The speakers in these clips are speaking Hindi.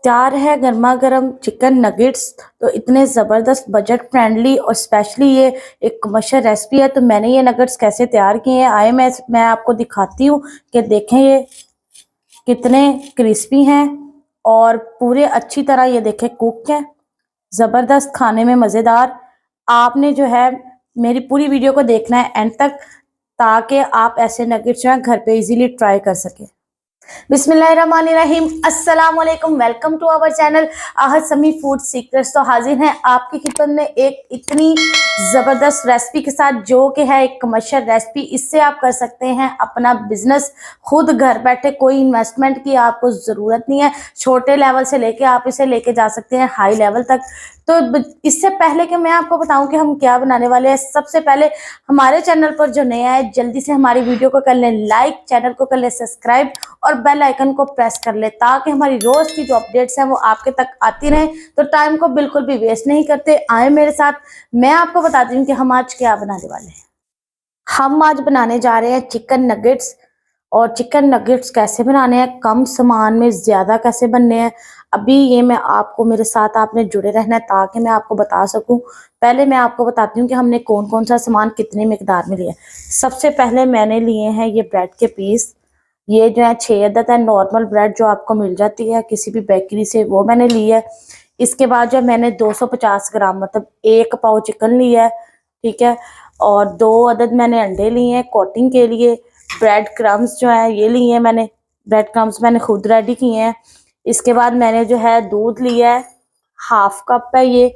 तैयार है गर्मा गर्म चिकन नगेट्स। तो इतने ज़बरदस्त बजट फ्रेंडली और स्पेशली ये एक कमर्शियल रेसिपी है। तो मैंने ये नगेट्स कैसे तैयार किए हैं आए मैं आपको दिखाती हूँ कि देखें ये कितने क्रिस्पी हैं और पूरे अच्छी तरह ये देखें कुक हैं, ज़बरदस्त खाने में मज़ेदार। आपने जो है मेरी पूरी वीडियो को देखना है एंड तक, ताकि आप ऐसे नगेट्स जो है घर पे इजीली ट्राई कर सकें। बिस्मिल्लाहिर्रहमानिर्रहीम, अस्सलाम वालेकुम, welcome to our channel Ahad Sami food secrets. तो हाजिर हैं आपकी खिदमत में एक इतनी ज़बरदस्त रेसिपी के साथ जो कि है एक कमर्शियल रेसिपी। इससे आप कर सकते हैं अपना बिजनेस खुद घर बैठे, कोई इन्वेस्टमेंट की आपको ज़रूरत नहीं है। छोटे लेवल से लेके आप इसे लेके जा सकते हैं हाई लेवल तक। तो इससे पहले कि मैं आपको बताऊं कि हम क्या बनाने वाले हैं, सबसे पहले हमारे चैनल पर जो नया है जल्दी से हमारी वीडियो को कर लें लाइक, चैनल को कर लें सब्सक्राइब और बेल आइकन को प्रेस कर ले, ताकि हमारी रोज की जो अपडेट्स हैं वो आपके तक आती रहें। तो टाइम को बिल्कुल भी वेस्ट नहीं करते, आए मेरे साथ, मैं आपको बताती हूँ कि हम आज क्या बनाने वाले हैं। हम आज बनाने जा रहे हैं चिकन नगेट्स। और चिकन नगेट्स कैसे बनाने हैं, कम सामान में ज़्यादा कैसे बनने हैं, अभी ये मैं आपको, मेरे साथ आपने जुड़े रहना है ताकि मैं आपको बता सकूं। पहले मैं आपको बताती हूँ कि हमने कौन कौन सा सामान कितनी मिकदार में लिया है। सबसे पहले मैंने लिए हैं ये ब्रेड के पीस। ये जो है 6 अदद है, नॉर्मल ब्रेड जो आपको मिल जाती है किसी भी बेकरी से, वो मैंने ली है। इसके बाद जो मैंने 250 ग्राम मतलब 1 पाव चिकन लिया है, ठीक है। और 2 अदद मैंने अंडे लिए हैं कोटिंग के लिए। ब्रेड क्रम्स जो है ये लिए हैं मैंने, ब्रेड क्रम्स मैंने खुद रेडी किए हैं। इसके बाद मैंने जो है दूध लिया है, 1/2 कप है ये।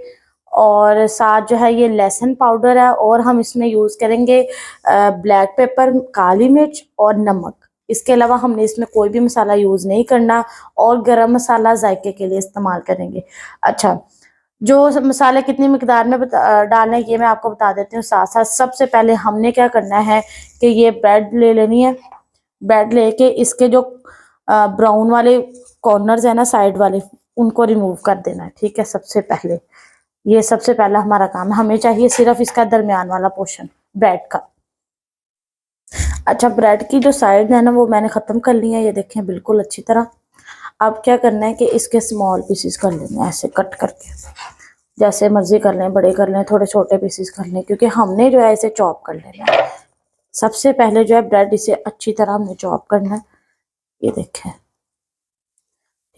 और साथ जो है ये लहसुन पाउडर है, और हम इसमें यूज़ करेंगे ब्लैक पेपर, काली मिर्च और नमक। इसके अलावा हमने इसमें कोई भी मसाला यूज़ नहीं करना, और गरम मसाला जायके के लिए इस्तेमाल करेंगे। अच्छा, जो मसाले कितनी मिकदार में डालना है ये मैं आपको बता देती हूँ साथ साथ। सबसे पहले हमने क्या करना है कि ये ब्रेड ले लेनी है। ब्रेड लेके इसके जो ब्राउन वाले कॉर्नर्स है ना, साइड वाले, उनको रिमूव कर देना है, ठीक है। सबसे पहला हमारा काम है, हमें चाहिए सिर्फ इसका दरमियान वाला पोर्शन ब्रेड का। अच्छा, ब्रेड की जो साइड है ना वो मैंने ख़त्म कर ली है, ये देखें बिल्कुल अच्छी तरह। अब क्या करना है कि इसके स्मॉल पीसेस कर लेने हैं, ऐसे कट करके, जैसे मर्जी कर लें, बड़े कर लें, थोड़े छोटे पीसेस कर लें, क्योंकि हमने जो है इसे चॉप कर लेना है। सबसे पहले जो है ब्रेड इसे अच्छी तरह हमने चॉप करना है, ये देखें,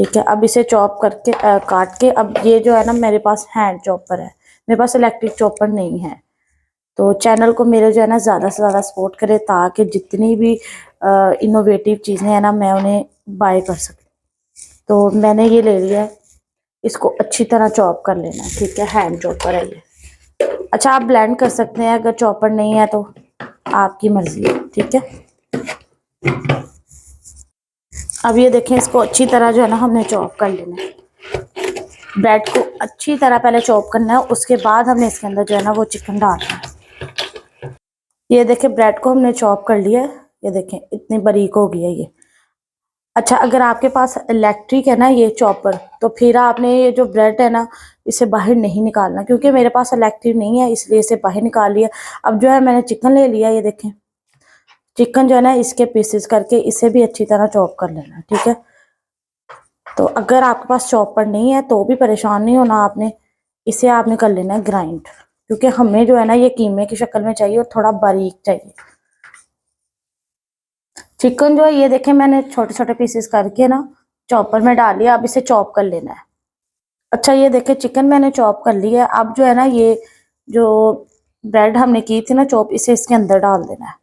ठीक है। अब इसे चॉप करके काट के, अब ये जो है ना मेरे पास हैंड चॉपर है, मेरे पास इलेक्ट्रिक चॉपर नहीं है। तो चैनल को मेरे जो है ना ज़्यादा से ज़्यादा सपोर्ट करें, ताकि जितनी भी इनोवेटिव चीज़ें हैं ना मैं उन्हें बाय कर सकूँ। तो मैंने ये ले लिया है, इसको अच्छी तरह चॉप कर लेना है, ठीक है। हैंड चॉपर है ये। अच्छा, आप ब्लेंड कर सकते हैं, अगर चॉपर नहीं है तो आपकी मर्जी है, ठीक है। अब ये देखें, इसको अच्छी तरह जो है ना हमने चॉप कर लेना है। ब्रेड को अच्छी तरह पहले चॉप करना है, उसके बाद हमने इसके अंदर जो है ना वो चिकन डालना है। ये देखें, ब्रेड को हमने चॉप कर लिया है, ये देखें इतनी बारीक हो गई है ये। अच्छा, अगर आपके पास इलेक्ट्रिक है ना ये चॉपर, तो फिर आपने ये जो ब्रेड है ना इसे बाहर नहीं निकालना, क्योंकि मेरे पास इलेक्ट्रिक नहीं है इसलिए इसे बाहर निकाल लिया। अब जो है मैंने चिकन ले लिया, ये देखें चिकन जो है ना इसके पीसेस करके इसे भी अच्छी तरह चॉप कर लेना, ठीक है। तो अगर आपके पास चॉपर नहीं है तो भी परेशान नहीं होना आपने, इसे आपने कर लेना है ग्राइंड, क्योंकि हमें जो है ना ये कीमे की शक्ल में चाहिए और थोड़ा बारीक चाहिए। चिकन जो है ये देखें मैंने छोटे छोटे पीसेस करके ना चॉपर में डाल लिया, अब इसे चॉप कर लेना है। अच्छा, ये देखें चिकन मैंने चॉप कर लिया है। अब जो है ना ये जो ब्रेड हमने की थी ना चॉप, इसे इसके अंदर डाल देना है,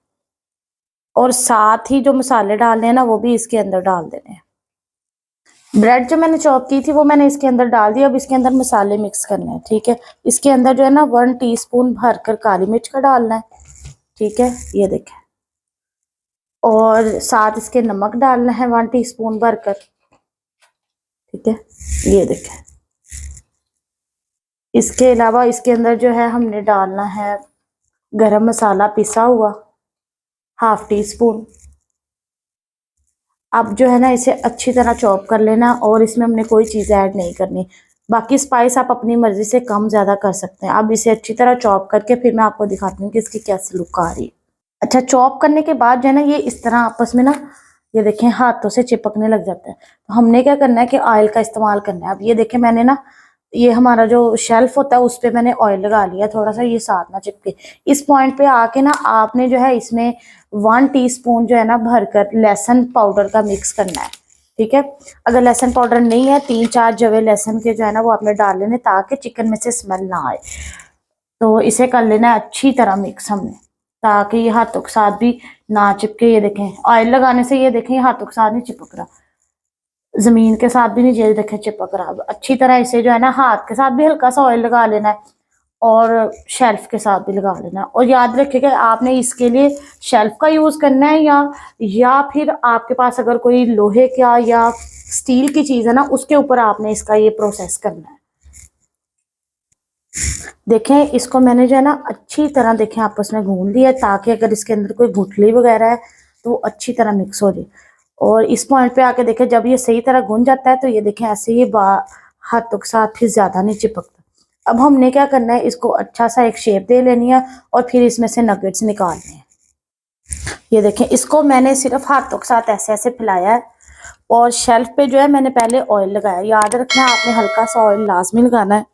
और साथ ही जो मसाले डालने हैं ना वो भी इसके अंदर डाल देने हैं। ब्रेड जो मैंने चॉप की थी वो मैंने इसके अंदर डाल दिया। अब इसके अंदर मसाले मिक्स करने हैं, ठीक है। इसके अंदर जो है ना 1 टीस्पून भरकर काली मिर्च का डालना है, ठीक है, ये देखें। और साथ इसके नमक डालना है 1 टीस्पून भरकर, ठीक है, ये देखें। इसके अलावा इसके अंदर जो है हमने डालना है गरम मसाला पिसा हुआ 1/2 टीस्पून। अब जो है ना इसे अच्छी तरह चॉप कर लेना, और इसमें हमने कोई चीज़ ऐड नहीं करनी। बाकी स्पाइस आप अपनी मर्जी से कम ज़्यादा कर सकते हैं। अब इसे अच्छी तरह चॉप करके फिर मैं आपको दिखाती हूँ कि इसकी कैसी लुक आ रही है। अच्छा, चॉप करने के बाद जो है ना ये इस तरह आपस में ना ये देखें हाथों से चिपकने लग जाता है। तो हमने क्या करना है कि ऑयल का इस्तेमाल करना है। अब ये देखें मैंने ना ये हमारा जो शेल्फ होता है उस पे मैंने ऑयल लगा लिया थोड़ा सा, ये साथ ना चिपके। इस पॉइंट पे आके ना आपने जो है इसमें 1 टीस्पून जो है ना भरकर लहसुन पाउडर का मिक्स करना है। ठीक है, अगर लहसुन पाउडर नहीं है 3-4 जवे लहसुन के जो है ना वो आपने डाल लेने ताकि चिकन में से स्मेल ना आए। तो इसे कर लेना है अच्छी तरह मिक्स हमने, ताकि ये हाथों के साथ भी ना चिपके। ये देखें ऑयल लगाने से ये देखें हाथों के साथ नहीं चिपक रहा, जमीन के साथ भी नहीं, ये देखें चिपक रहा। अच्छी तरह इसे जो है ना हाथ के साथ भी हल्का सा ऑयल लगा लेना है और शेल्फ के साथ भी लगा लेना है। और याद रखिएगा आपने इसके लिए शेल्फ का यूज करना है या फिर आपके पास अगर कोई लोहे का या स्टील की चीज है ना उसके ऊपर आपने इसका ये प्रोसेस करना है। देखें इसको मैंने जो है ना अच्छी तरह देखें आपस में गूंद दिया ताकि अगर इसके अंदर कोई गुठली वगैरह है तो वो अच्छी तरह मिक्स हो जाए। और इस पॉइंट पे आके देखें जब ये सही तरह गूंज जाता है तो ये देखें ऐसे ही हाथों के साथ फिर ज्यादा नहीं चिपकता। अब हमने क्या करना है, इसको अच्छा सा एक शेप दे लेनी है और फिर इसमें से नगेट्स निकालने हैं। ये देखें इसको मैंने सिर्फ हाथों के साथ ऐसे ऐसे फैलाया है और शेल्फ पे जो है मैंने पहले ऑयल लगाया। याद रखना आपने हल्का सा ऑयल लाजमी लगाना है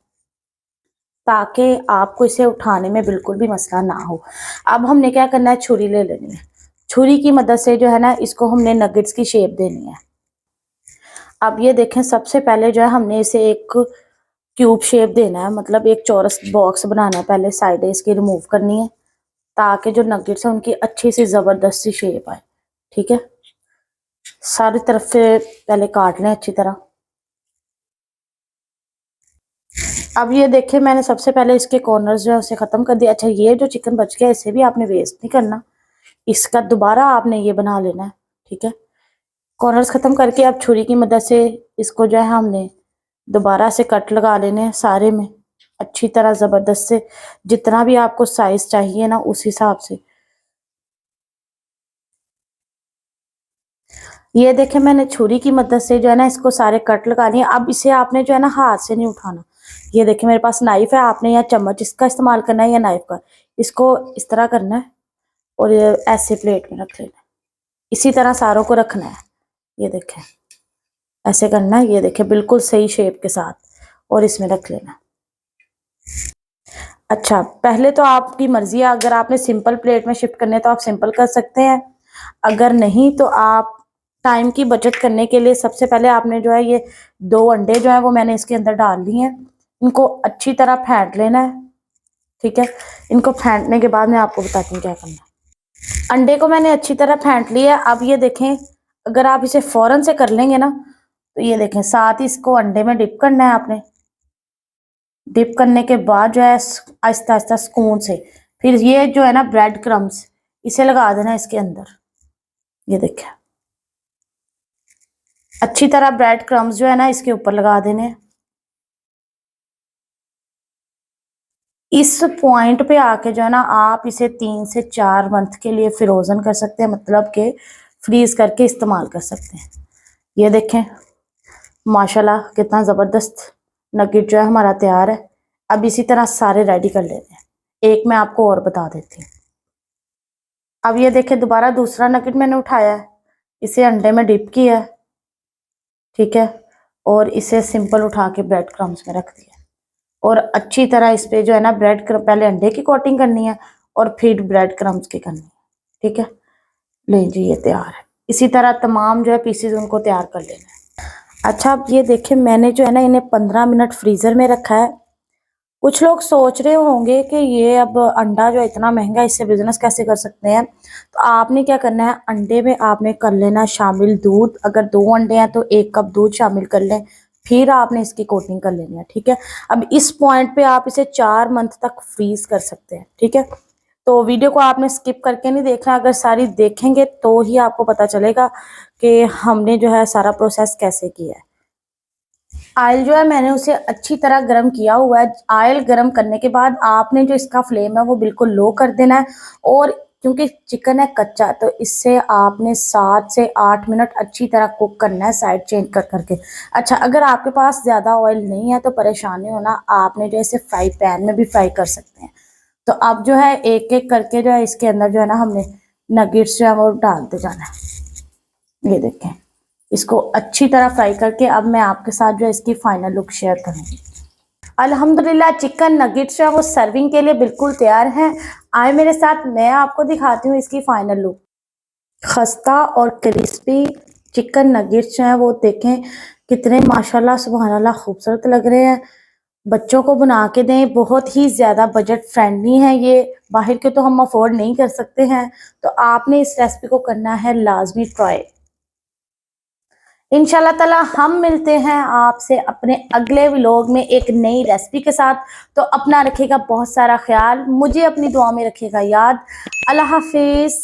ताकि आपको इसे उठाने में बिल्कुल भी मसला ना हो। अब हमने क्या करना है, छुरी ले लेनी है। छुरी की मदद से जो है ना इसको हमने नगेट्स की शेप देनी है। अब ये देखें सबसे पहले जो है हमने इसे एक क्यूब शेप देना है, मतलब एक चौरस बॉक्स बनाना है। पहले साइडें इसकी रिमूव करनी है ताकि जो नगेट्स है उनकी अच्छी सी जबरदस्त सी शेप आए। ठीक है, सारी तरफ से पहले काट लें अच्छी तरह। अब ये देखें मैंने सबसे पहले इसके कॉर्नर्स जो है उसे खत्म कर दिया। अच्छा ये जो चिकन बच गया इसे भी आपने वेस्ट नहीं करना, इसका दोबारा आपने ये बना लेना है। ठीक है, कॉर्नर्स खत्म करके अब छुरी की मदद से इसको जो है हमने दोबारा से कट लगा लेने हैं सारे में अच्छी तरह जबरदस्त से, जितना भी आपको साइज चाहिए ना उस हिसाब से। ये देखें मैंने छुरी की मदद से जो है ना इसको सारे कट लगा लिए। अब इसे आपने जो है ना हाथ से नहीं उठाना। ये देखें मेरे पास नाइफ है, आपने या चम्मच इसका इस्तेमाल करना है या नाइफ का। इसको इस तरह करना है और ये ऐसे प्लेट में रख लेना है। इसी तरह सारों को रखना है। ये देखें ऐसे करना है, ये देखें बिल्कुल सही शेप के साथ, और इसमें रख लेना। अच्छा पहले तो आपकी मर्जी है, अगर आपने सिंपल प्लेट में शिफ्ट करने तो आप सिंपल कर सकते हैं, अगर नहीं तो आप टाइम की बचत करने के लिए सबसे पहले आपने जो है ये 2 अंडे जो है वो मैंने इसके अंदर डाल दिए हैं, इनको अच्छी तरह फेंट लेना है। ठीक है, इनको फेंटने के बाद मैं आपको बताती हूँ क्या करना है। अंडे को मैंने अच्छी तरह फेंट लिया। अब ये देखें अगर आप इसे फौरन से कर लेंगे ना तो ये देखें साथ ही इसको अंडे में डिप करना है आपने। डिप करने के बाद जो है आहिस्ता आहिस्ता स्पून से फिर ये जो है ना ब्रेड क्रम्स इसे लगा देना इसके अंदर। ये देखें अच्छी तरह ब्रेड क्रम्स जो है ना इसके ऊपर लगा देने। इस पॉइंट पे आके जो है ना आप इसे 3 से 4 मंथ के लिए फ्रोजन कर सकते हैं, मतलब के फ्रीज करके इस्तेमाल कर सकते हैं। ये देखें माशाल्लाह कितना ज़बरदस्त नगेट जो है हमारा तैयार है। अब इसी तरह सारे रेडी कर लेते हैं। एक मैं आपको और बता देती हूँ। अब ये देखें दोबारा दूसरा नगेट मैंने उठाया है, इसे अंडे में डिप किया है। ठीक है, और इसे सिंपल उठा के ब्रेड क्रम्स में रख दिया और अच्छी तरह इस पे जो है ना ब्रेड क्रम्स, पहले अंडे की कोटिंग करनी है और फिर ब्रेड क्रम्स की करनी है। ठीक है, ले जी ये तैयार है। इसी तरह तमाम जो है पीसेज उनको तैयार कर लेना है। अच्छा अब ये देखें मैंने जो है ना इन्हें 15 मिनट फ्रीजर में रखा है। कुछ लोग सोच रहे होंगे कि ये अब अंडा जो इतना महंगा इससे बिजनेस कैसे कर सकते हैं, तो आपने क्या करना है अंडे में आपने कर लेना शामिल दूध। अगर 2 अंडे हैं तो 1 कप दूध शामिल कर लें, फिर आपने इसकी कोटिंग कर लेनी है। ठीक है, अब इस पॉइंट पे आप इसे 4 मंथ तक फ्रीज कर सकते हैं। ठीक है, तो वीडियो को आपने स्किप करके नहीं देखना, अगर सारी देखेंगे तो ही आपको पता चलेगा कि हमने जो है सारा प्रोसेस कैसे किया है। ऑयल जो है मैंने उसे अच्छी तरह गर्म किया हुआ है। ऑयल गर्म करने के बाद आपने जो इसका फ्लेम है वो बिल्कुल लो कर देना है, और क्योंकि चिकन है कच्चा तो इससे आपने 7 से 8 मिनट अच्छी तरह कुक करना है साइड चेंज कर करके। अच्छा अगर आपके पास ज़्यादा ऑयल नहीं है तो परेशानी होना, आपने जो इसे फ्राई पैन में भी फ्राई कर सकते हैं। तो अब जो है एक एक करके जो है इसके अंदर जो है ना हमने नगेट्स जो है वो डालते जाना है। ये देखें, इसको अच्छी तरह फ्राई करके अब मैं आपके साथ जो है इसकी फाइनल लुक शेयर करूंगी। अल्हम्दुलिल्लाह चिकन नगेट्स जो है वो सर्विंग के लिए बिल्कुल तैयार हैं। आए मेरे साथ, मैं आपको दिखाती हूँ इसकी फाइनल लुक। खस्ता और क्रिस्पी चिकन नगेट्स जो हैं वो देखें कितने माशाल्लाह सुभान अल्लाह खूबसूरत लग रहे हैं। बच्चों को बना के दें, बहुत ही ज़्यादा बजट फ्रेंडली है ये, बाहर के तो हम अफोर्ड नहीं कर सकते हैं, तो आपने इस रेसिपी को करना है लाजमी ट्राई। इंशाल्लाह ताला हम मिलते हैं आपसे अपने अगले व्लॉग में एक नई रेसिपी के साथ। तो अपना रखिएगा बहुत सारा ख्याल, मुझे अपनी दुआ में रखिएगा याद। अल्लाह हाफिज़।